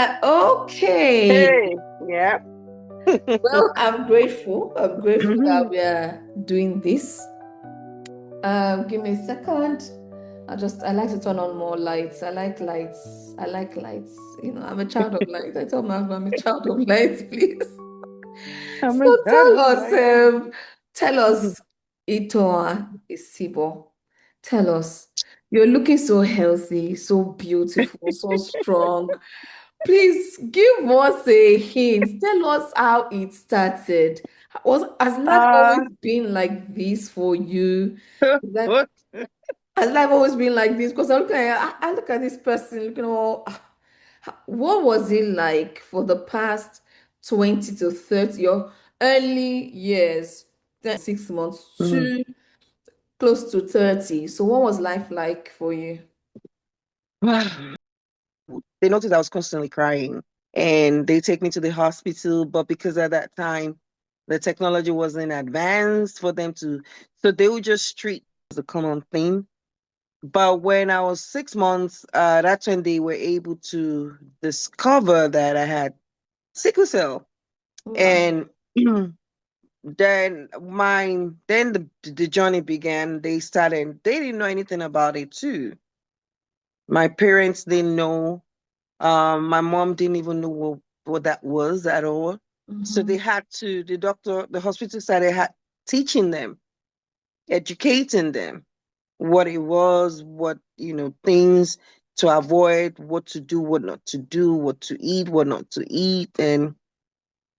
Okay. Hey, yeah. Well, I'm grateful. I'm grateful that Mhm. we are doing this. Give me a second. I like to turn on more lights. I like lights. I like lights. I'm a child of light. I tell my husband I'm a child of light, please. I'm a So god of light. tell us, Itohan Isibo, tell us, you're looking so healthy, so beautiful, so strong. Please give us a hint. Tell us how it started. Has life Uh, always been like this for you? Is that, what? has life always been like this? Because I look at this person, what was it like for the past 20 to 30, your early years, 6 months Mhm. to close to 30? So what was life like for you? They noticed I was constantly crying and they take me to the hospital, but because at that time the technology wasn't advanced for them to, so they would just treat it as a common thing. But when I was 6 months, that's when they were able to discover that I had sickle cell. Wow. And then the journey began. They didn't know anything about it too. My parents didn't know. My mom didn't even know what that was at all. So they Mm-hmm. had to, the hospital started teaching them, educating them what it was, things to avoid, what to do, what not to do, what to eat, what not to eat.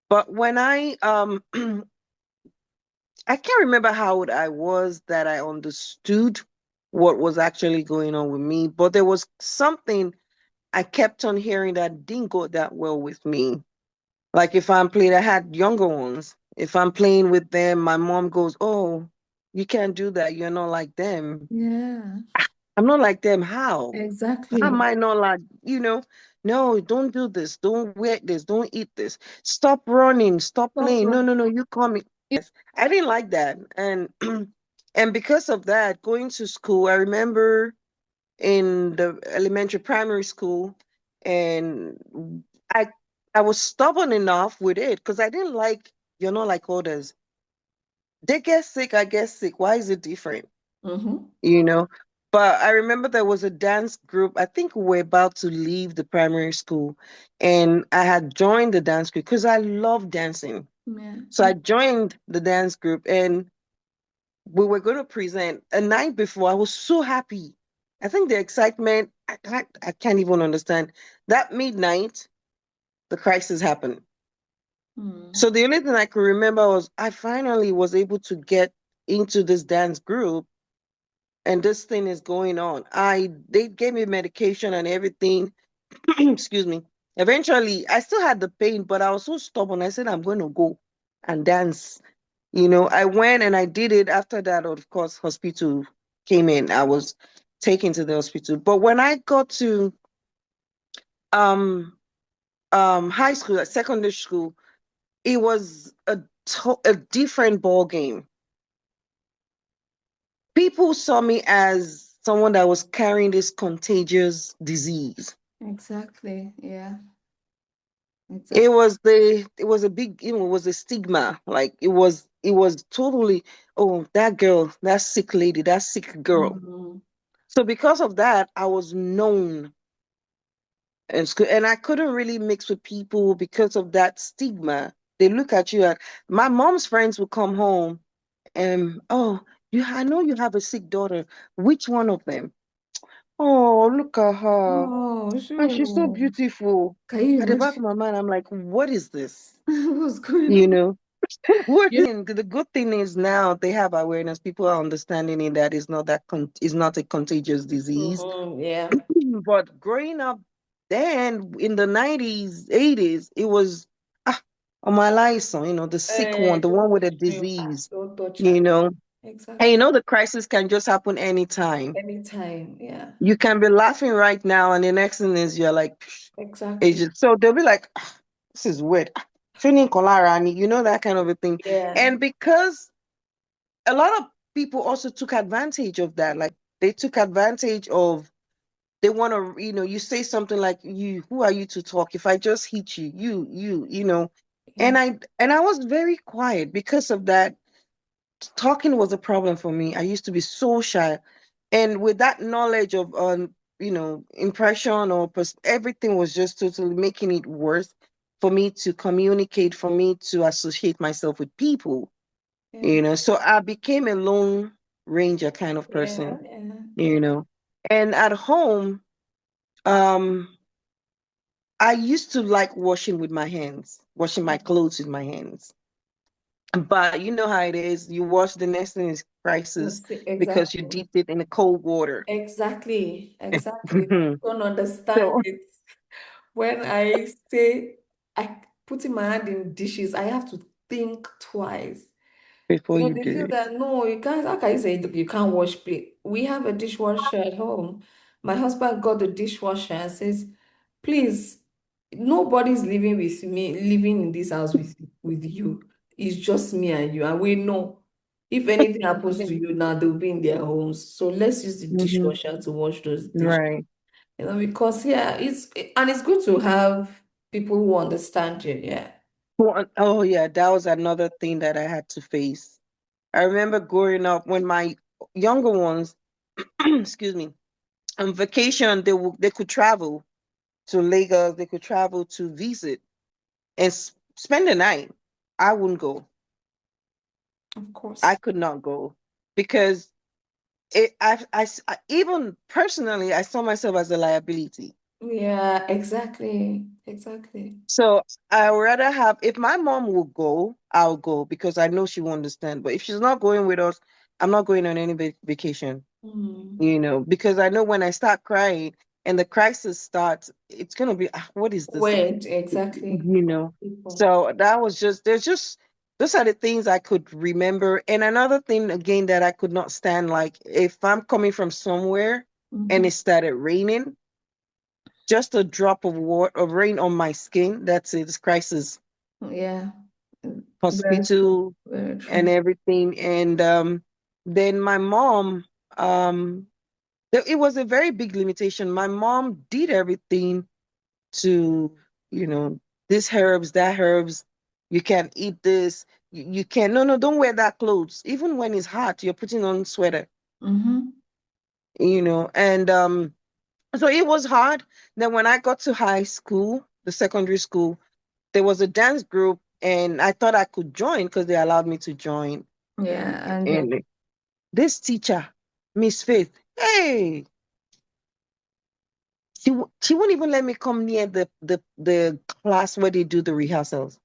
But when I can't remember how old I was that I understood what was actually going on with me, but there was something I kept on hearing that didn't go that well with me. Like if I'm playing, I had younger ones. If I'm playing with them, my mom goes, "Oh, you can't do that. You're not like them." Yeah, I'm not like them. How? How am exactly. I not like? No, don't do this. Don't wear this. Don't eat this. Stop running. Stop Stop playing. No, running. no, no. You coming. I didn't like that. And and because of that, going to school, I remember in the elementary primary school, and I I was stubborn enough with it because I didn't like you're not like others. They get sick, I get sick. Why is it different? Mm-hmm. You know? But I remember there was a dance group. I think we were about to leave the primary school, and I had joined the dance group because I love dancing. Yeah. So I joined the dance group, and we were going to present a night before. I was so happy. I think the excitement, I can't even understand. That midnight, the crisis happened. Mm. So the only thing I could remember was I finally was able to get into this dance group and this thing is going on. They gave me medication and everything. Excuse me. Eventually, I still had the pain, but I was so stubborn. I said I'm going to go and dance. I went and I did it. After that, of course, hospital came in. I was taken to the hospital. But when I got to um high school, like secondary school, it was a different ball game. People saw me as someone that was carrying this contagious disease. Exactly. Yeah. It Exactly. was the it was a big, it was a stigma. Like it was totally, oh, that girl, that sick lady, that sick girl. Mm. So because of that, I was known in school, and I couldn't really mix with people because of that stigma. They look at you, and my mom's friends would come home and, oh, I know you have a sick daughter. Which one of them? Oh, look at her. Oh, And she's so sure. beautiful. Can you At the back of imagine my mind, I'm like, what is this? what's going You on? know? What You the good thing is now they have awareness. People are understanding it that is not a contagious disease. Mhm. Yeah. But growing up then in the 90s, 80s, it was on my license, the sick one, the Don't one with a touch him. disease, Don't touch you her. know. And Exactly. the crisis can just happen anytime. Anytime. Yeah. You can be laughing right now, and the next thing is you're like, Exactly. agent. So they'll be like, this is weird. Training Kolarani, that kind of a thing. Yeah. And because a lot of people also took advantage of that, like they took advantage of They want to, you say something like, who are you to talk? If I just hit you, Yeah. and I was very quiet because of that. Talking was a problem for me. I used to be so shy. And with that knowledge of impression or everything was just totally making it worse for me to communicate, for me to associate myself with people, Yeah. so I became a lone ranger kind of Yeah. person, Yeah. you Yeah. know. And at home, um I used to like washing with my hands, washing my clothes with my hands. But you know how it is. You wash, the next thing is crisis because you Exactly. dipped it in the cold water. Exactly. Exactly. Don't understand So it. When I say I putting my hand in dishes, I have to think twice. before you They do feel it. that no, you can't. How can you say you can't wash plate? We have a dishwasher at home. My husband got the dishwasher and says, please, nobody's living with me, living in this house with you. It's just me and you. And we know if anything happens to you now, they'll be in their homes. So let's use the Mm-hmm. dishwasher to wash those dishes. Right. Because yeah, it's good to have people who understand you. Yeah. Oh yeah, that was another thing that I had to face. I remember growing up when my younger ones, excuse me, on vacation, they could travel to Lagos, they could travel to visit and spend the night. I wouldn't go. Of I course. could not go because even personally, I saw myself as a liability. Yeah, exactly. Exactly. So I would rather have, if my mom will go, I'll go because I know she will understand. But if she's not going with us, I'm not going on any vacation, Mm. because I know when I start crying and the crisis starts, it's gonna be, what is this? Wait, exactly. you know. People. So that was just those are the things I could remember. And another thing again that I could not stand, like if I'm coming from somewhere and Hmm. it started raining, just a drop of water of rain on my skin, that's it, it's crisis. Yeah, very true. Hospital Very and true. everything. And then my mom, it was a very big limitation. My mom did everything to, you know, this herbs, that herbs, you can't eat this, you can't, no, no, don't wear that clothes. Even when it's hot, you're putting on sweater, Mm-hmm. and so it was hard. Then when I got to high school, the secondary school, there was a dance group and I thought I could join because they allowed me to join. Yeah, and then And this teacher, Miss Faith, hey, she wouldn't even let me come near the class where they do the rehearsals.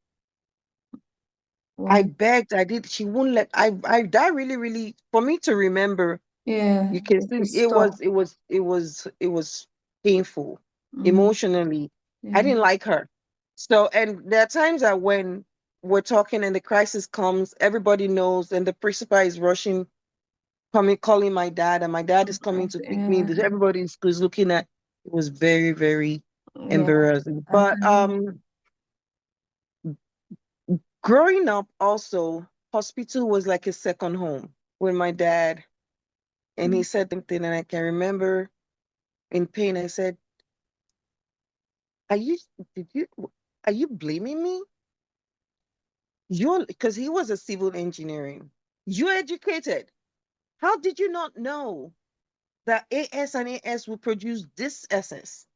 I why? begged, I did. She wouldn't let. That really, really, for me to remember. Yeah, You can it see will stop. it was painful Mm-hmm. emotionally. I Yeah. didn't like her. So, and there are times that when we're talking and the crisis comes, everybody knows, and the principal is rushing, coming, calling my dad, and my dad is coming to pick me. Yeah, Everybody in school is looking at. It was very, very yeah, embarrassing. I But can. growing up, also, hospital was like a second home with my dad. And he said something, and I can remember in pain, I said, Are you, did you, are you blaming me? Because he was a civil engineering. You're educated. How did you not know that AS and AS will produce this SS?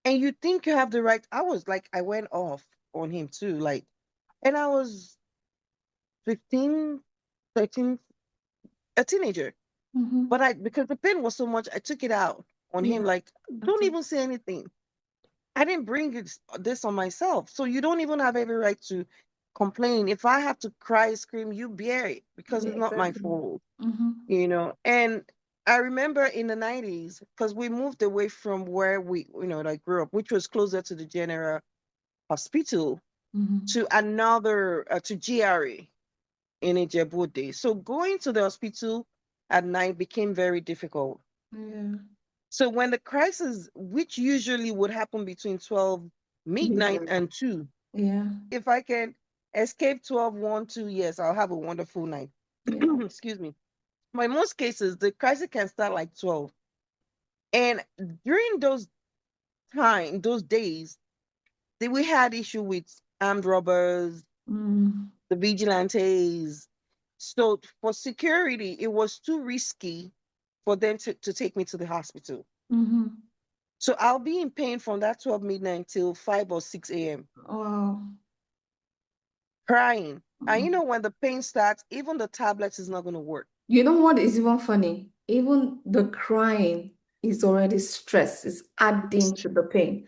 And you think you have the right? I was like, I went off on him too. Like, and I was 15, 13, a teenager. Mm-hmm. But because the pain was so much, I took it out on him. Yeah, Like, don't okay. even say anything. I didn't bring this on myself. So you don't even have every right to complain. If I have to cry, scream, you bear it because Yeah, it's not my exactly. fault, Mm-hmm. And I remember in the 90s, because we moved away from where I grew up, which was closer to the general hospital, Mm-hmm. to another, to GRA in Ijebu. So going to the hospital at night became very difficult. Yeah. So when the crisis, which usually would happen between 12 midnight and 2, Yeah. if I can escape 12, 1, 2, yes, I'll have a wonderful night. Yeah. Excuse me. But in most cases, the crisis can start like 12. And during those days, we had issue with armed robbers, Mm, the vigilantes. So for security, it was too risky for them to take me to the hospital. mm-hmm. So I'll be in pain from that 12 midnight till 5 or 6 a.m. Wow. crying. And Mm. when the pain starts, even the tablets is not going to work. You know what is even funny? Even the crying is already stress. It's adding to the pain.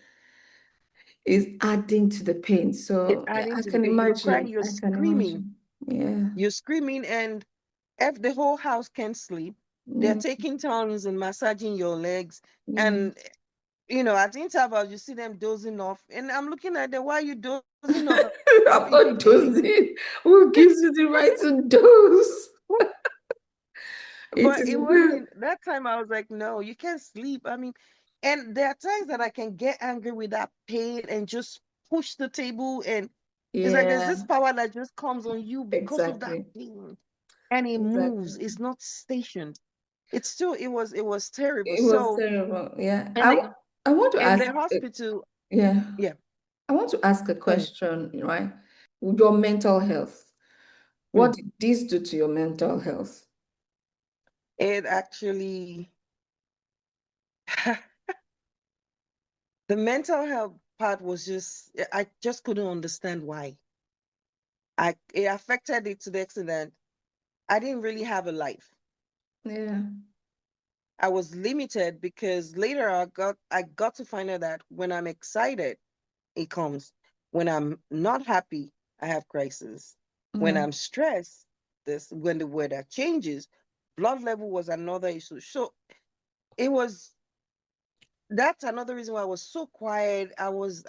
It's adding to the pain. It's So yeah, adding I to the can pain. You're crying, imagine. you're I can screaming, imagine. Yeah. you're screaming, and if the whole house can't sleep, they're Yeah. taking turns and massaging your legs. Yeah. And at the interval, you see them dozing off. And I'm looking at them, why are you dozing off? I'm I'm in not pain. dosing. Who gives you the right to dose? It But is it good. wasn't that time. I was like, no, you can't sleep. I mean, and there are times that I can get angry with that pain and just push the table. And it's like there's Yeah, this power that just comes on you because of that exactly. pain. And it moves, Exactly. it's not stationed. It's still, it was terrible. It was So, terrible. Yeah. and the, I want to in ask, the hospital, yeah, yeah, I want to ask a go ahead. question, right? With your mental health, Hmm. what did this do to your mental health? It actually, the mental health part was just, I just couldn't understand why. It affected it to the extent that I didn't really have a life. Yeah. I was limited because later I got to find out that when I'm excited, it comes. When I'm not happy, I have crisis. When Yeah, I'm stressed, this when the weather changes, blood level was another issue. So it was that's another reason why I was so quiet. I was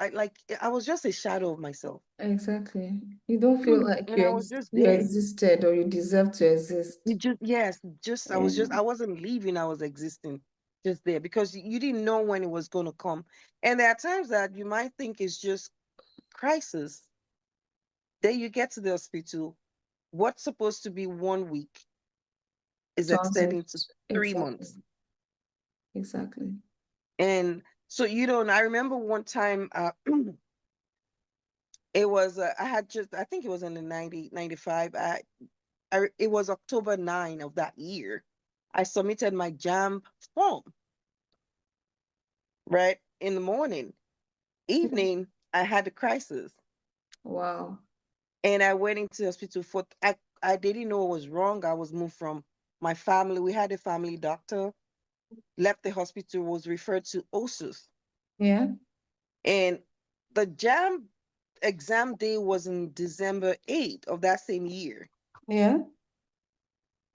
just a shadow of myself. exactly. You don't feel like And I was just you there. existed or you deserve to You exist. just yes, just Yeah, I wasn't leaving, I was existing just there because you didn't know when it was gonna come. And there are times that you might think it's just crisis. Then you get to the hospital. What's supposed to be 1 week is turns extending it to 3 months. exactly, exactly. And so I remember one time it was I had just I think it was in the 90 95. It was October 9 of that year. I submitted my jam form, right? In the morning. Yeah. Evening, I had a crisis. Wow. And I went into the hospital for I didn't know what was wrong. I was moved from my family. We had a family doctor, left the hospital, was referred to OSUS. Yeah, And the jam exam day was in December 8th of that same year. yeah,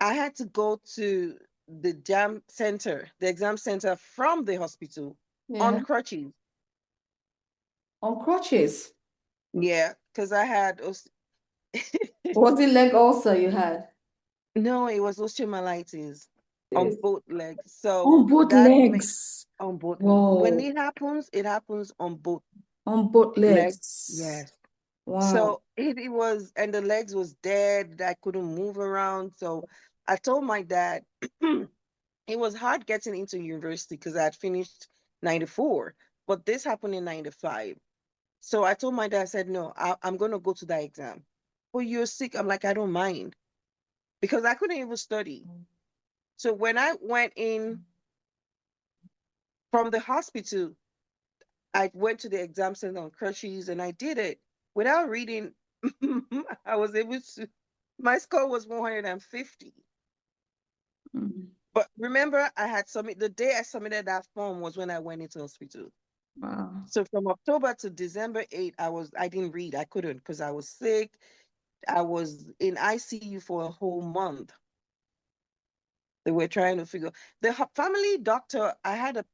I had to go to the jam center, the exam center from the hospital on yeah. crutches. On crutches. Yeah, because I had Was it leg ulcer you had? no, it was osteomyelitis on Yes. both legs. So On both that made legs. on both when Whoa. it happens on both On both legs. legs. Yes. Wow. So it was, and the legs was dead. I couldn't move around. So I told my dad it was hard getting into university because I had finished 94, but this happened in 95. So I told my dad, I said, no, I'm going to go to that exam. But you're sick. I'm like, I don't mind because I couldn't even study. So when I went in from the hospital, I went to the exam center on crutches and I did it without reading. I was able to, my score was 150. Mm. But remember, the day I submitted that form was when I went into hospital. Wow. So from October to December 8th, I didn't read. I couldn't because I was sick. I was in ICU for a whole month. They were trying to figure the family doctor. I had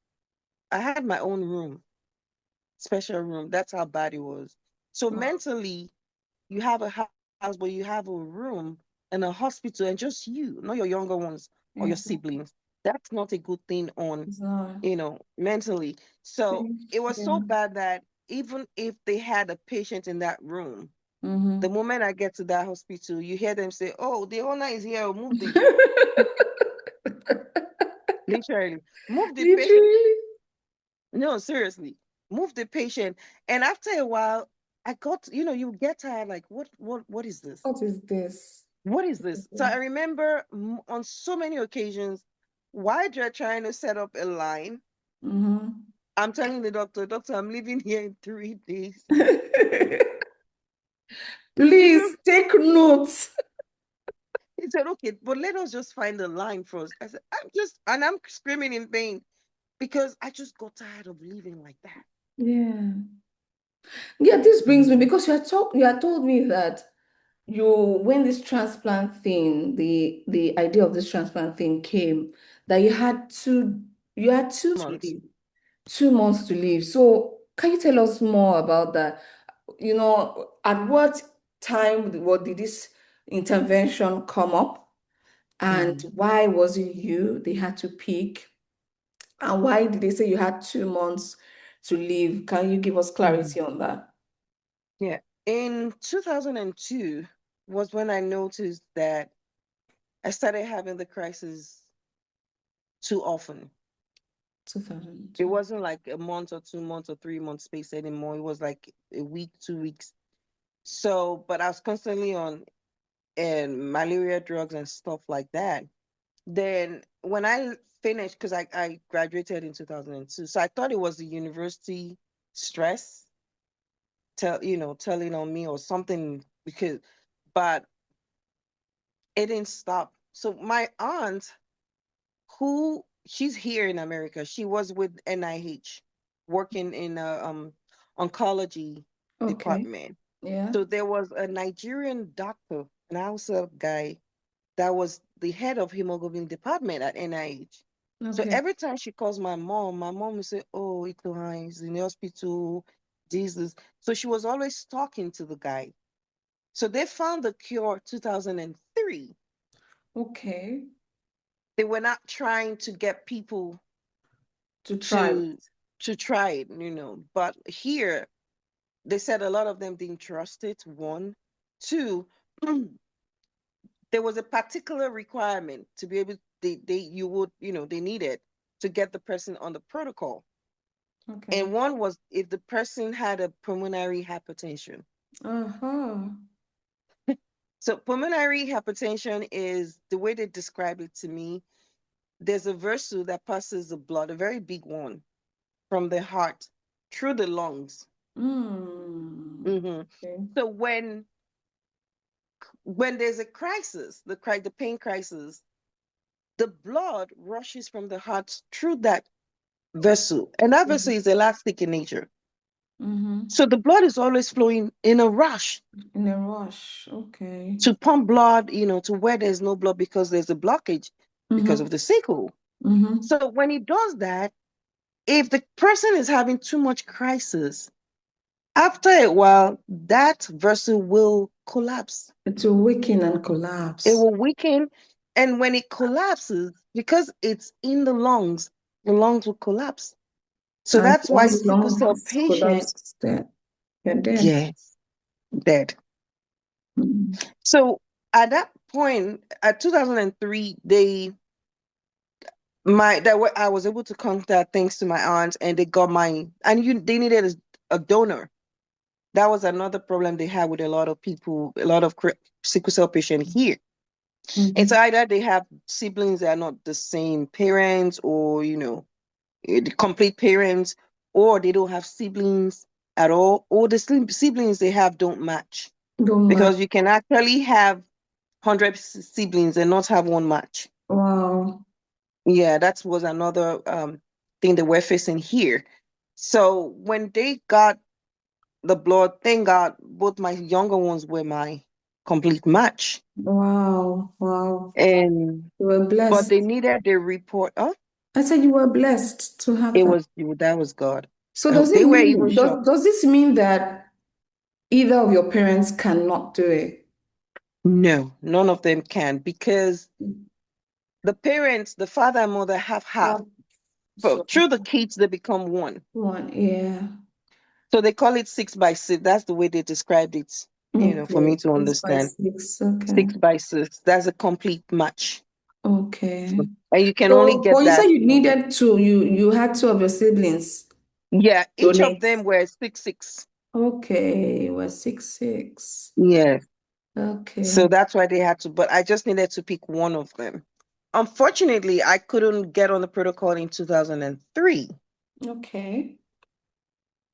my own room, special room. That's how bad it was. So Wow. mentally, you have a house, but you have a room and a hospital, and just you, not your younger ones or your Exactly. siblings. That's not a good thing on, It's not. mentally. So it was Yeah. so bad that even if they had a patient in that room, the Mm-hmm. moment I get to that hospital, you hear them say, "Oh, the owner is here. Move the literally. Move the patient. Literally. No, seriously. Move the patient. And after a while, I got, you get tired, like, what is this? What is this? What is this? So I remember on so many occasions, while they're trying to set up a line, Mm-hmm. I'm telling the doctor, I'm leaving here in 3 days. You know, Please take notes. he said, okay, but let us just find a line first. I said, and I'm screaming in pain because I just got tired of living like that. Yeah. Yeah, this brings me Mhm. because you had told me that when this transplant thing, the idea of this transplant thing came, that you had two to Months. live, 2 months to live. So can you tell us more about that? At what time, what did this intervention come up? And Mhm. why was it you they had to pick? And why did they say you had 2 months to live? Can you give us Mhm. clarity on that? Yeah. In 2002 was when I noticed that I started having the crisis too often. It 2002. wasn't like a month or 2 months or 3 months space anymore. It was like a week, 2 weeks. So, but I was constantly on malaria drugs and stuff like that. Then when I finished, because I graduated in 2002, so I thought it was the university stress telling on me or something but it didn't stop. So my aunt, who she's here in America, she was with NIH working in a oncology Okay. department. Yeah. So there was a Nigerian doctor, an Hausa guy, that was the head of hemoglobin department at NIH. So Okay. every time she calls my mom will say, "Oh, Itohan is in the hospital, Jesus." So she was always talking to the guy. So they found the cure 2003. Okay. They were not trying to get people To try it. to try it. But here they said a lot of them didn't trust it. One, two, there was a particular requirement to be able they needed to get the person on the protocol. Okay. And one was if the person had a pulmonary hypertension. Uh-huh. So pulmonary hypertension is the way they describe it to me. There's a vessel that passes the blood, a very big one, from the heart through the lungs. Mm. Hmm. Okay. So when there's a crisis, the pain crisis, the blood rushes from the heart through that vessel, and that vessel is elastic in nature. Mm-hmm. So the blood is always flowing in a rush In a rush. Okay. to pump blood, to where there's no blood because there's a blockage because Mm-hmm. of the sickle. Mm-hmm. So when it does that, if the person is having too much crisis, after a while, that vessel will collapse. To weaken and It collapse. will weaken. And when it collapses, because it's in the lungs will collapse. So And that's why once sickle cell lungs patient, collapse, then you're dead. yes, dead. Mm. So at that point, at 2003, I was able to contact thanks to my aunt, and they got they needed a donor. That was another problem they had with a lot of people, a lot of sickle cell patients here. It's Mm-hmm. either they have siblings that are not the same parents, or the complete parents, or they don't have siblings at all, or the siblings they have don't match, Don't mind. because you can actually have 100 siblings and not have one match. Wow. Yeah, that was another thing that we're facing here. So when they got the blood, thank God, both my younger ones were my complete match. Wow. Wow. And You were but blessed. they needed the report. Oh, I said you were blessed to have that. that was God. So does it They were even mean, shocked. does this mean that either of your parents cannot do it? No, none of them can, because the parents, the father and mother, have half. So But through the kids, they become one. one, yeah. So they call it 6 by 6. That's the way they described it, for Okay. me to Six by understand. six. Okay. 6 by 6. That's a complete match. Okay. And you can only So, but get you said that you from, needed to, you had two of your siblings yeah, each of donate. them were 6'6". Okay, was 6'6". Yes. Okay. So that's why they had to, but I just needed to pick one of them. Unfortunately, I couldn't get on the protocol in 2003. Okay.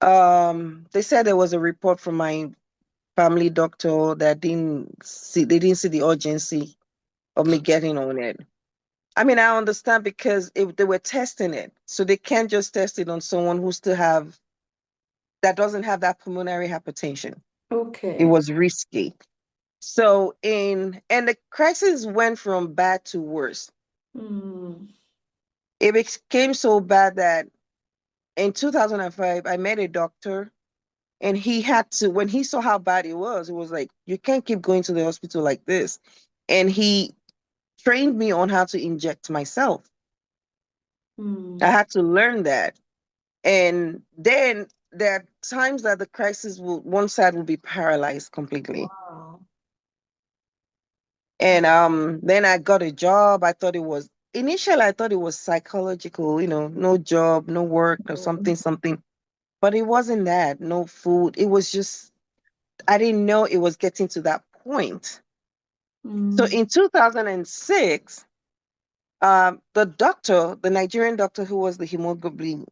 They said there was a report from my family doctor that they didn't see the urgency of me getting on it. I mean, I understand because if they were testing it, so they can't just test it on someone who still have that doesn't have that pulmonary hypertension. It Okay. was risky. So and the crisis went from bad to worse. Hmm. It became so bad that in 2005, I met a doctor and he had to, when he saw how bad it was like, you can't keep going to the hospital like this. And he trained me on how to inject myself. I Hmm. had to learn that. And then there are times that the crisis will, one side will be paralyzed completely. Wow. And then I got a job. Initially I thought it was psychological, no job, no work, or something, something. But it wasn't that, no food. It was just I didn't know it was getting to that point. So Hmm. in 2006, the Nigerian doctor who was the hemoglobin,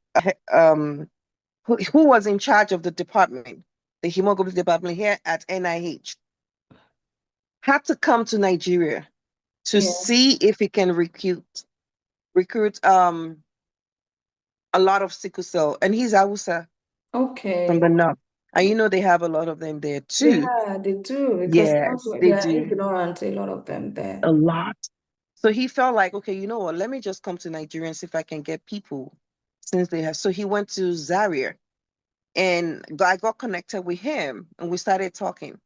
who was in charge of the hemoglobin department here at NIH, had to come to Nigeria to Yeah. see if he can recruit a lot of sickle cell, and he's Hausa from the Okay. north, and they have a lot of them there too. Yeah, they do because Yes, they they are do ignorant, a lot of them there. a lot. So he felt like, okay, you know what? Let me just come to Nigeria and see if I can get people since they have. So he went to Zaria and I got connected with him and we started talking.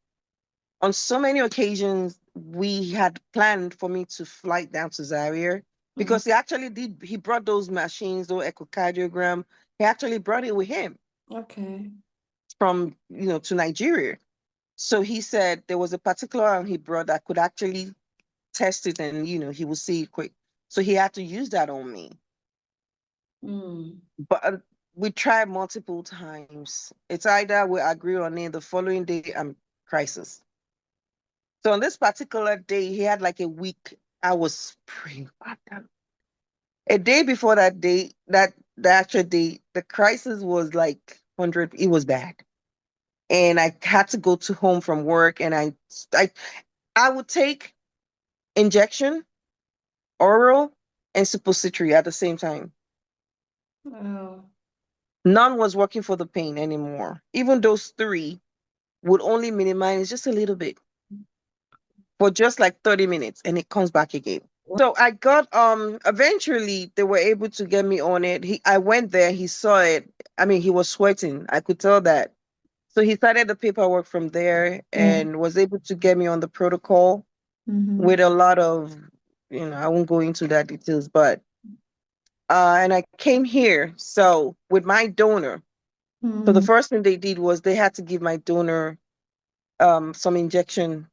On so many occasions, we had planned for me to fly down to Zaria Mm. because he actually did, he brought those machines, those echocardiogram. He actually brought it with him Okay. from, to Nigeria. So he said there was a particular one he brought that could actually test it and, he would see it quick. So he had to use that on me. Mm. But we tried multiple times. It's either we agree on it the following day, crisis. So on this particular day, he had like a week. I was praying. Father. A day before that day, the actual day, the crisis was like 100. It was bad, and I had to go to home from work, and I would take injection, oral, and suppository at the same time. Oh. None was working for the pain anymore. Even those three would only minimize just a little bit for just like 30 minutes and it comes back again. What? So I got eventually they were able to get me on it. I went there, he saw it. I mean, he was sweating. I could tell that. So he started the paperwork from there Yeah. and was able to get me on the protocol Mm-hmm. with a lot of, I won't go into that details, but and I came here. So with my donor. So the Mm. first thing they did was they had to give my donor some injection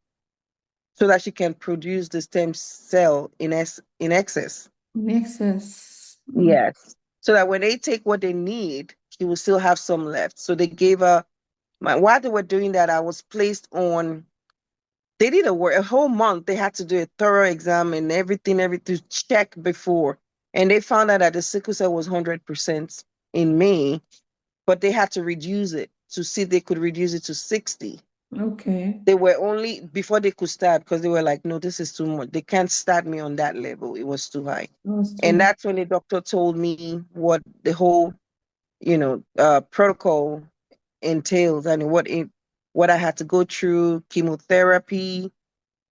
so that she can produce the stem cell in excess. Makes sense. Mm. Yes. So that when they take what they need, she will still have some left. So they gave her while they were doing that, I was placed on. They did a whole month. They had to do a thorough exam and everything to check before, and they found out that the sickle cell was 100% in me, but they had to reduce it to see if they could reduce it to 60. Okay. They were only before they could start because they were like, no, this is too much. They can't start me on that level. It was too high. That was And too. that's when the doctor told me what the whole, protocol entails and what I had to go through, chemotherapy,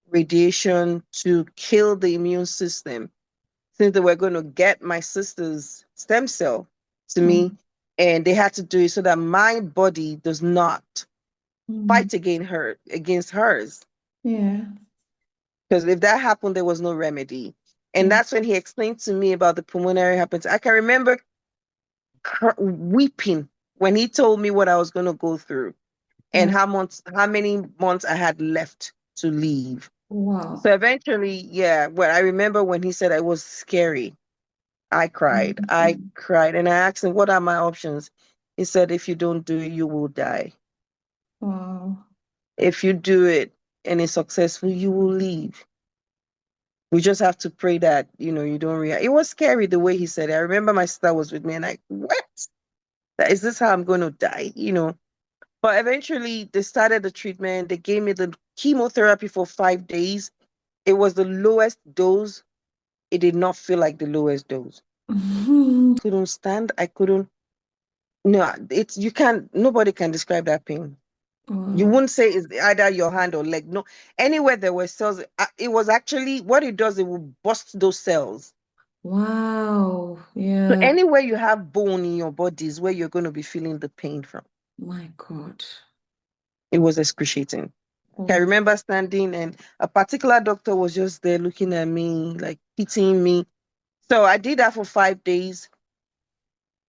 radiation to kill the immune system, since they were going to get my sister's stem cell to me, Mm. and they had to do it so that my body does not Mm. fight against hers. Yeah. Because if that happened, there was no remedy. And Yeah. that's when he explained to me about the pulmonary hypertension. I can remember weeping when he told me what I was going to go through and Yeah. how many months I had left to leave. Wow. So eventually, yeah, well, I remember when he said it was scary. I cried. I Mhm. cried. And I asked him, what are my options? He said, if you don't do it, you will die. Wow. If you do it and it's successful, you will leave. We just have to pray that, you don't react. It was scary the way he said it. I remember my sister was with me and what? Is this how I'm going to die? But eventually they started the treatment. They gave me the chemotherapy for 5 days. It was the lowest dose. It did not feel like the lowest dose. Couldn't stand. I couldn't. No, you can't. Nobody can describe that pain. You Wow. wouldn't say it's either your hand or leg. No, anywhere there were cells, it was actually what it does. It will bust those cells. Wow. So Yeah. anywhere you have bone in your body is where you're going to be feeling the pain from. My God. It was excruciating. I Oh. remember standing and a particular doctor was just there looking at me, like pitying me. So I did that for 5 days.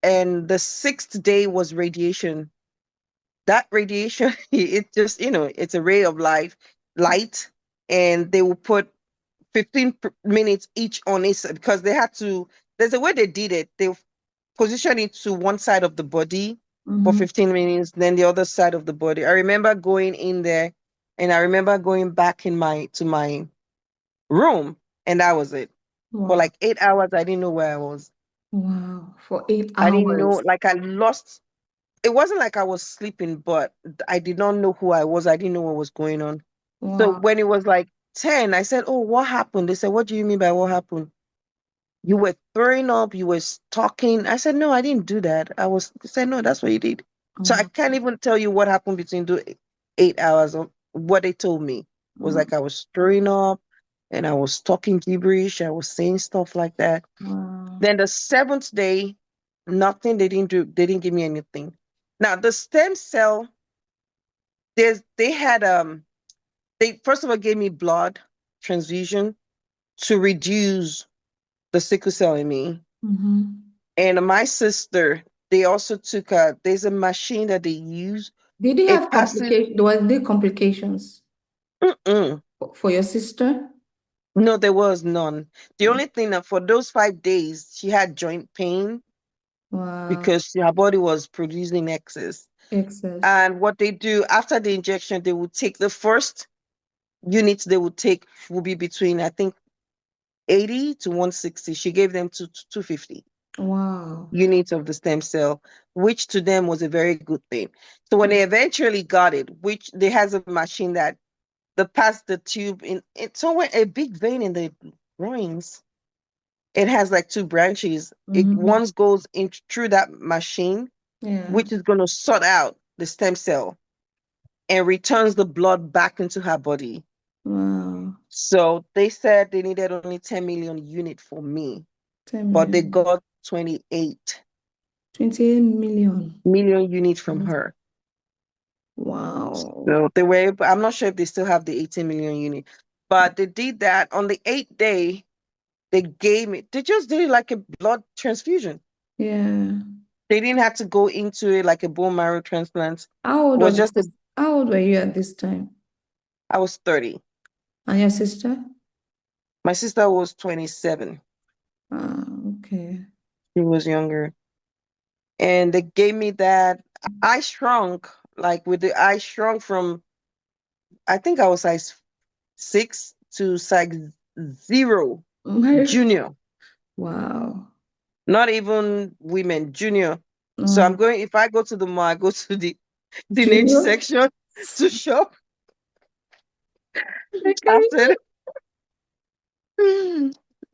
And the sixth day was radiation. That radiation, it just, it's a ray of light, and they will put 15 minutes each on it because there's a way they did it. They position it to one side of the body for Mm-hmm. 15 minutes, then the other side of the body. I remember going in there and I remember going back to my room, and that was it. For Wow. like 8 hours, I didn't know where I was. Wow. For eight I didn't know, hours. like I lost. It wasn't like I was sleeping, but I did not know who I was. I didn't know what was going on. So Wow. when it was like 10, I said, "Oh, what happened?" They said, "What do you mean by what happened? You were throwing up, you were talking." I said, "No, I didn't do that." They said, "No, that's what you did." So I Wow. can't even tell you what happened between the 8 hours of what they told me was Wow. like I was throwing up and I was talking gibberish. I was saying stuff like that. Wow. Then the seventh day, nothing. They didn't do. They didn't give me anything. Now the stem cell, they had they first of all gave me blood transfusion to reduce the sickle cell in me. Mm-hmm. And my sister, they also took there's a machine that they use. Did they It have passes. complications? Was there complications Mm-mm. for your sister? No, there was none. The only thing that for those 5 days, she had joint pain Wow. because her body was producing excess. Excess. And what they do after the injection, they will take the first units they would take will be between, I think, 80 to 160. She gave them to 250 Wow. units of the stem cell, which to them was a very good thing. So when they eventually got it, which they has a machine that pass the tube in it's somewhere a big vein in the groins. It has like two branches. It Mm-hmm. once goes in through that machine, Yeah. which is going to sort out the stem cell and returns the blood back into her body. Wow. So they said they needed only 10 million unit for me, 10 but they million. got 28 28 million. million units from her. Wow. So I'm not sure if they still have the 18 million unit, but they did that on the eighth day. They just did it like a blood transfusion. Yeah. They didn't have to go into it like a bone marrow transplant. It How old was was just this? How old were you at this time? I was 30. And your sister? My sister was 27. Ah, okay. She was younger. And they gave me that. I shrunk, I shrunk from, I think I was size 6 to size 0, junior. Wow. Not even women, junior. So Wow. if I go to the mall, I go to the teenage Junior? section to shop I can after.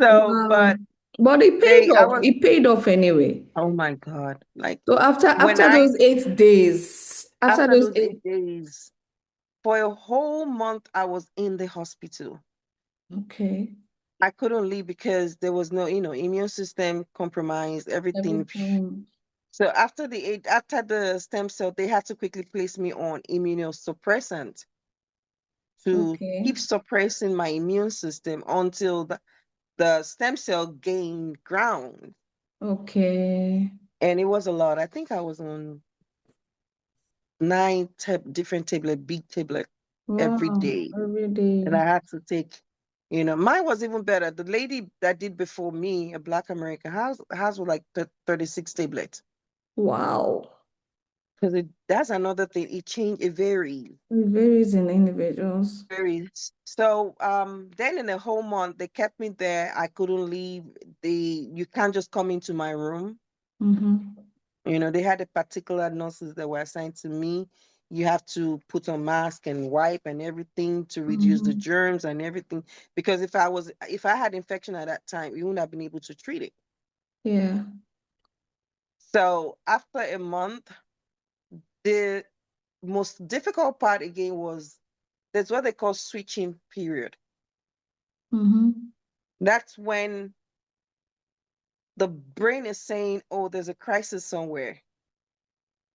So, Wow. but But it paid I off. was, It paid off anyway. oh my God. Like So after when after those 8 days, after after those those eight, 8 days, for a whole month, I was in the hospital. okay, I couldn't leave because there was no, immune system compromised, everything. everything. So after the stem cell, they had to quickly place me on immunosuppressant to Okay, keep suppressing my immune system until the stem cell gained ground. okay. And it was a lot. I think I was on 9 different tablet, big tablet. every Wow. day. Every And I day. had to take, mine was even better. The lady that did before me, a Black American, has was like 36 tablets. Wow. Because that's another thing. It varies. It varies in individuals. Varies. So then in a whole month, they kept me there. I couldn't leave. You can't just come into my room. Mm-hmm. They had a particular nurses that were assigned to me. You have to put on mask and wipe and everything to reduce the Mm-hmm. germs and everything. Because if I had infection at that time, we wouldn't have been able to treat it. Yeah. So after a month, the most difficult part again was there's what they call switching period. Mm-hmm. That's when the brain is saying, oh, there's a crisis somewhere.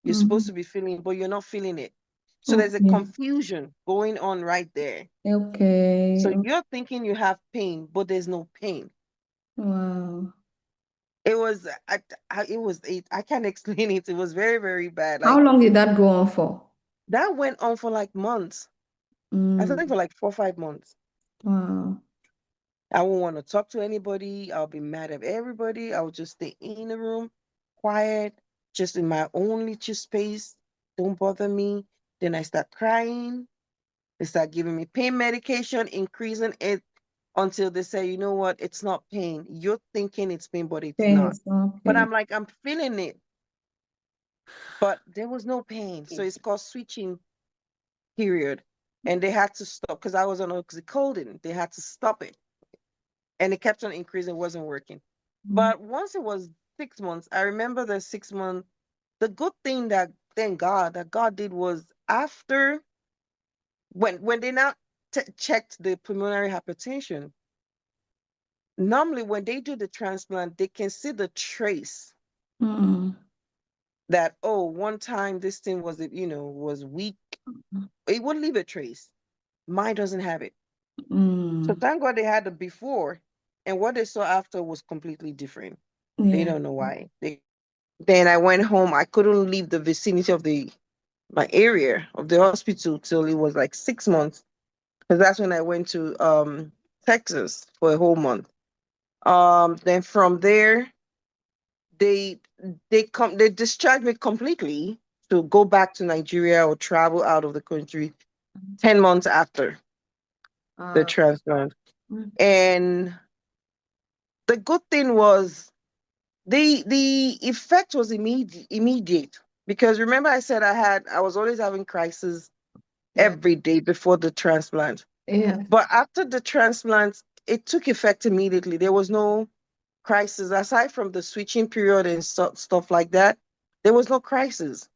You're supposed Mm-hmm. to be feeling, but you're not feeling it. So there's a Okay. confusion going on right there. Okay. So you're thinking you have pain, but there's no pain. Wow. It was, I can't explain it. It was very, very bad. How Like long did that go on for? that went on for like months. I think Mm. for like 4 or 5 months. Wow. I won't want to talk to anybody. I'll be mad at everybody. I'll just stay in the room, quiet, just in my own little space. Don't bother me. Then I start crying. They start giving me pain medication, increasing it until they say, you know what, it's not pain. You're thinking it's pain, but it's Pain not. is not But pain. I'm like, I'm feeling it, but there was no pain. So it's called switching period. And they had to stop because I was on oxycodone. They had to stop it. And it kept on increasing, it wasn't working. Mm. But once it was 6 months, I remember the 6 month, the good thing that thank God that God did was after when they now checked the pulmonary hypertension. Normally, when they do the transplant, they can see the trace Mm. that, oh, one time this thing was weak. It would leave a trace. Mine doesn't have it. So Mm. thank God they had the before, and what they saw after was completely different. They Yeah. don't know why. Then I went home. I couldn't leave the vicinity of my area of the hospital till it was like 6 months, because that's when I went to Texas for a whole month. Then from there they they discharged me completely to go back to Nigeria or travel out of the country 10 months after the Uh, transplant. mm. And the good thing was the effect was immediate, because remember I said I was always having crisis Yeah. every day before the transplant. Yeah. But after the transplant, it took effect immediately. There was no crisis aside from the switching period and stuff like that. There was no crisis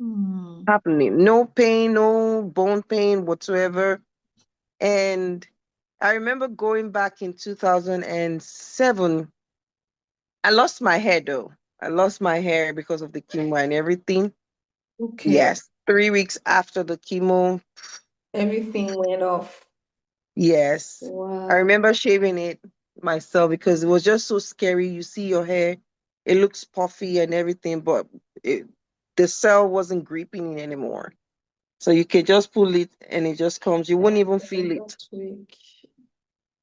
Mm. happening. No pain, no bone pain whatsoever. And I remember going back in 2007. I lost my hair though. I lost my hair because of the chemo and everything. Okay. Yes. 3 weeks after the chemo. Everything went off. Yes. I Wow. remember shaving it myself because it was just so scary. You see your hair, it looks puffy and everything, but it, the cell wasn't gripping it anymore. So you can just pull it and it just comes. You wouldn't even feel it. That week.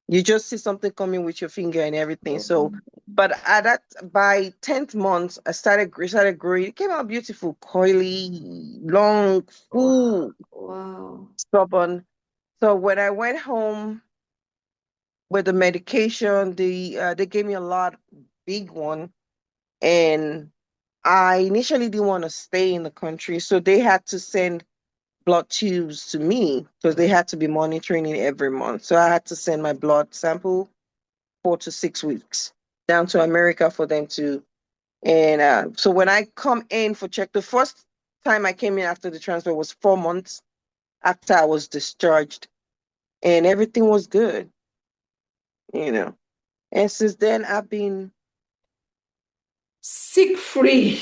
You just see something coming with your finger and everything. So, Okay. but at that by 10th month, I started growing. It came out beautiful, coily, long, Wow. full, Wow. stubborn. So when I went home with the medication, they gave me a lot, big one, and I initially didn't want to stay in the country, so they had to send blood tubes to me because they had to be monitoring it every month. So I had to send my blood sample 4 to 6 weeks down to America for them to. And so when I come in for check, the first time I came in after the transfer was 4 months after I was discharged, and everything was good, you know. And since then, I've been Sick free.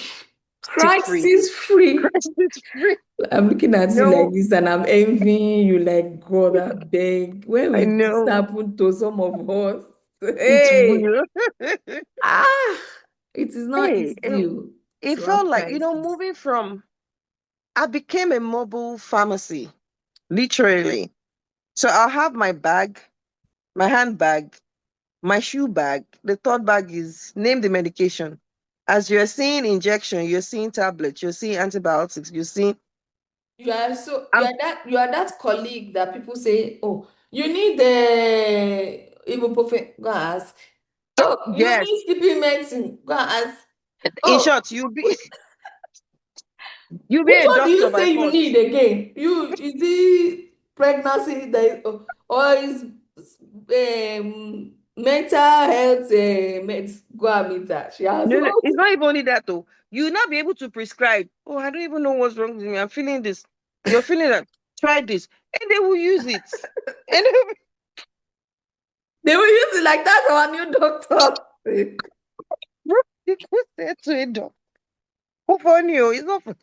sick free, Crisis free. crisis free. I'm looking at you like No, this and I'm envying you like God, I beg. When I will this know happen to some of us? it's Hey, weird. ah, it is not Hey, easy it to felt have like, crisis. moving from, I became a mobile pharmacy. literally. So I'll have my bag, my handbag, my shoe bag. The third bag is name the medication. As you're seeing injection, you're seeing tablets, you're seeing antibiotics, you're seeing. I'm You are that colleague that people say, oh, you need the ibuprofen. Go and ask. Oh, you yes. need sleeping medicine. Go and ask. In Oh, short, you'll be which a one do doctor you by say you force. need again? You is it pregnancy that or is mental health meds? Go and meet her. She has No, no, all. it's not even only that though. You'll not be able to prescribe. Oh, I don't even know what's wrong with me. I'm feeling this. You're feeling that. Try this. And they will use it. And They will use it like that our new doctor. you could say to a doctor, "Who for you? It's not for."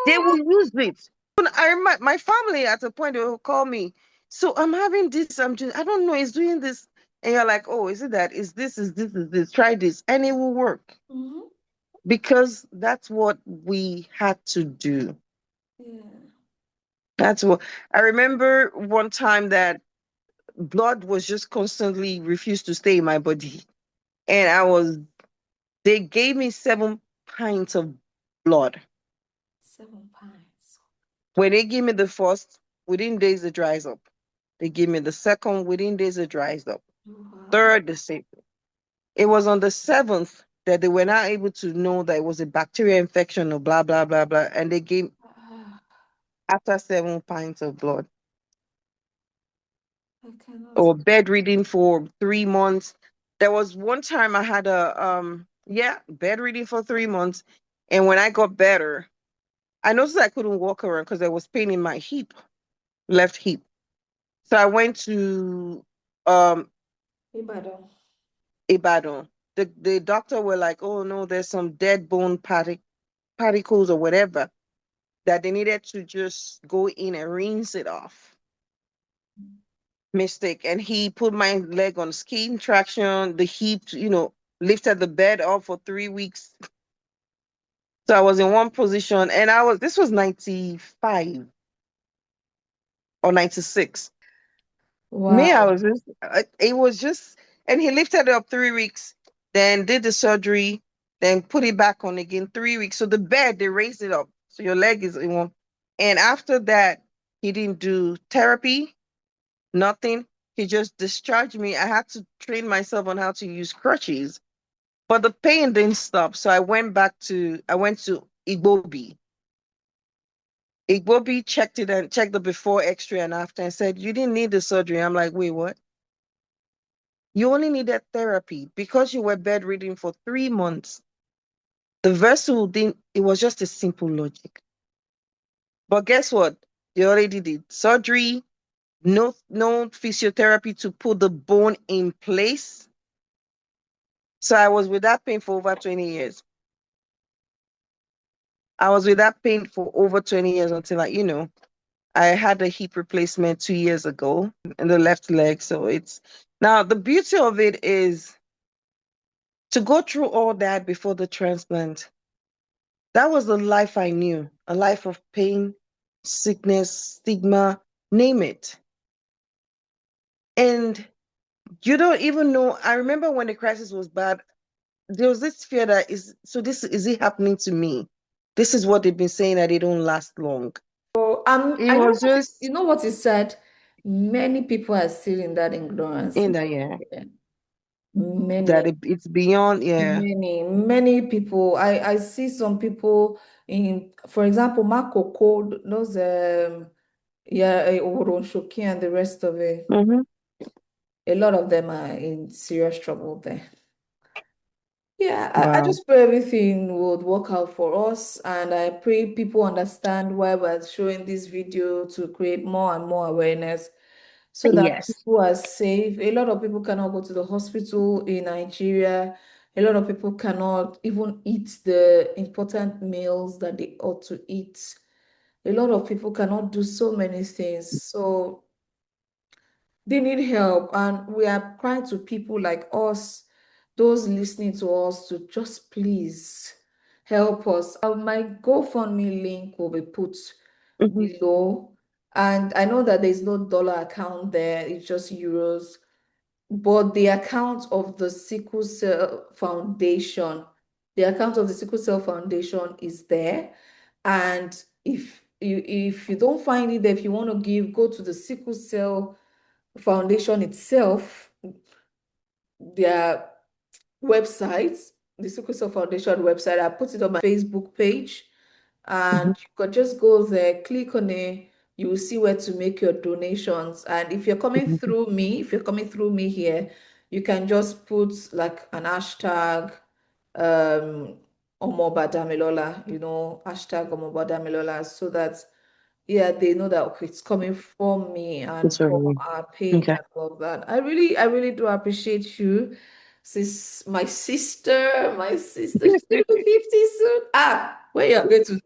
They will Oh. use it. When I remember my family at a point they will call me. So I'm having this. I don't know. It's doing this. And you're like, oh, is it that? Is this? Is this? Try this, and it will work Mhm. because that's what we had to do. Yeah. That's what I remember one time that blood was just constantly refused to stay in my body. And they gave me 7 pints of blood. 7 pints. When they gave me the first, within days it dries up. They gave me the second, within days it dries up. Wow. Third, the same. It was on the seventh that they were not able to know that it was a bacterial infection or blah, blah, blah, blah. And they gave Ah, after 7 pints of blood. I cannot. Or bedridden for 3 months. There was one time I had bedridden for 3 months. And when I got better, I noticed I couldn't walk around because there was pain in my hip, left hip. So I went to um Ibadan. Ibadan. The doctor were like, oh no, there's some dead bone particles or whatever that they needed to just go in and rinse it off. Mistake. And he put my leg on skin traction, the hip, lifted the bed up for 3 weeks. So I was in one position and this was 95 or 96. Me, I Wow. was just, it was just, and he lifted it up 3 weeks, then did the surgery, then put it back on again 3 weeks. So the bed, they raised it up. So your leg is in one. And after that, he didn't do therapy, nothing. He just discharged me. I had to train myself on how to use crutches, but the pain didn't stop. So I went to Igbobi. Igbobi checked it and checked the before x-ray and after and said, you didn't need the surgery. I'm like, wait, what? You only needed therapy because you were bedridden for 3 months. The vessel didn't, it was just a simple logic. But guess what? They already did surgery, no physiotherapy to put the bone in place. So I was with that pain for over 20 years. I was with that pain for over 20 years until I had a hip replacement 2 years ago in the left leg. So it's now the beauty of it is to go through all that before the transplant. That was the life I knew, a life of pain, sickness, stigma, name it. And you don't even know. I remember when the crisis was bad, there was this fear that is it happening to me? This is what they've been saying that they don't last long. So It I know was just you know what is said. Many people are still in that ignorance. in the yeah Yeah. Many, that it's beyond many people. I see some people in, for example, Makoko, those yeah, Oronshoki and the rest of it. hmm A lot of them are in serious trouble there. Yeah, I Wow. just pray everything would work out for us, and I pray people understand why we're showing this video to create more and more awareness so that Yes. people are safe. A lot of people cannot go to the hospital in Nigeria. A lot of people cannot even eat the important meals that they ought to eat. A lot of people cannot do so many things. So they need help, and we are crying to people like us, those listening to us, to just please help us. My GoFundMe link will be put hmm below. And I know that there's no dollar account there, it's just euros. But the account of the Sickle Cell Foundation, the account of the Sickle Cell Foundation is there. And if you don't find it there, if you want to give, go to the Sickle Cell Foundation itself, their website, the Sickle Cell Foundation website. I put it on my Facebook page, and Mhm. you can just go there, click on it. You will see where to make your donations. And if you're coming Mhm. through me, if you're coming through me here, you can just put like an hashtag, Omoba Damilola, hashtag Omoba Damilola, so that yeah, they know that okay, it's coming from me and It's from already our page okay. and all of that. I really do appreciate you. Sis, my sister, she's gonna be 50 soon. Where you're going to?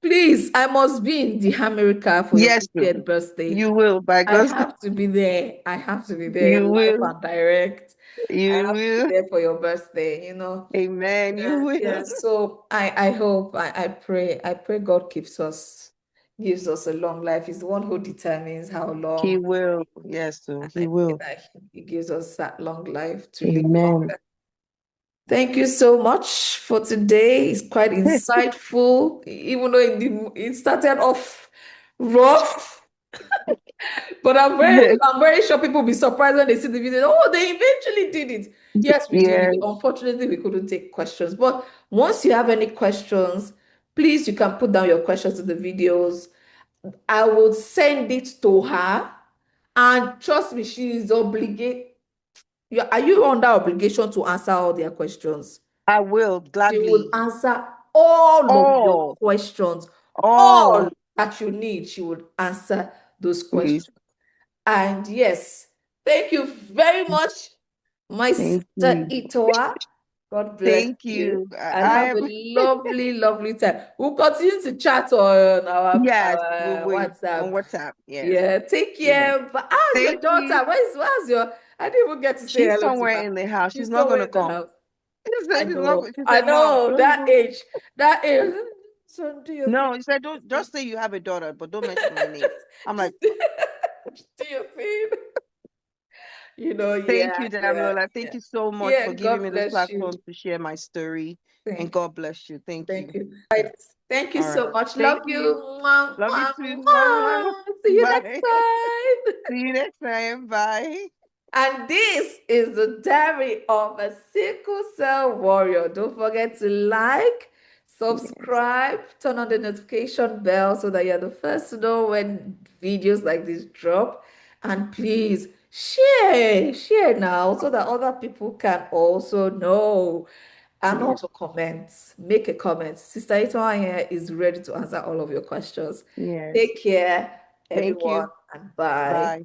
Please, I must be in the America for your Yes, 50th birthday. you will, by I God's grace. have to be there. I have to be there You live will. and direct. I You have to be will. there for your birthday. Amen. You Yeah, will. so I hope, I pray God gives us a long life. He's the one who determines how He long. will. Yes, And he I pray will. that he gives us that long life to live Amen. longer. Thank you so much for today. It's quite insightful, even though it started off rough, but I'm very sure people will be surprised when they see the video. Oh, they eventually did it. Yes, we did it. Yes, Unfortunately, we couldn't take questions. But once you have any questions, please you can put down your questions in the videos. I will send it to her. And trust me, she is obligated. Are you under obligation to answer all their questions? I will She will gladly. answer all of your All, questions, all all, that you need. She would answer those please. questions. And yes, thank you very much, my Thank sister you. Itoa. God bless Thank you. you. And I have a am, lovely, lovely time. We'll continue to chat on yes, our we on WhatsApp. WhatsApp. Yes. Yeah, take Yes. care. But how's your Thank you. daughter? Where's your? I didn't even get to say She's hello to somewhere her. in the house. She's She's not somewhere gonna in the come. house. She I said she's not. know. She I said, "Mom, know don't that even." age. That age. So do your thing. No, he said, "Don't just say you have a daughter, but don't mention my name." I'm like, Just do your thing. "Thank Yeah, you, yeah, Damilola. Thank yeah. you so much Yeah, for giving God me this bless you. platform to share my story, and Thank you. God bless you. Thank Thank you. you. Right. Thank you All right. so much. Love Thank you. you. Mwah, Love you mwah, too. Mwah, mwah, mwah. mwah. See you next Bye. time. See you next time. Bye. And this is the diary of a sickle cell warrior. Don't forget to like, Yes. subscribe, turn on the notification bell so that you're the first to know when videos like this drop. And please share now so that other people can also know. And Yes. also comment, make a comment. Sister Itohan here is ready to answer all of your questions. Yes. Take care, Thank everyone, you. and bye. Bye.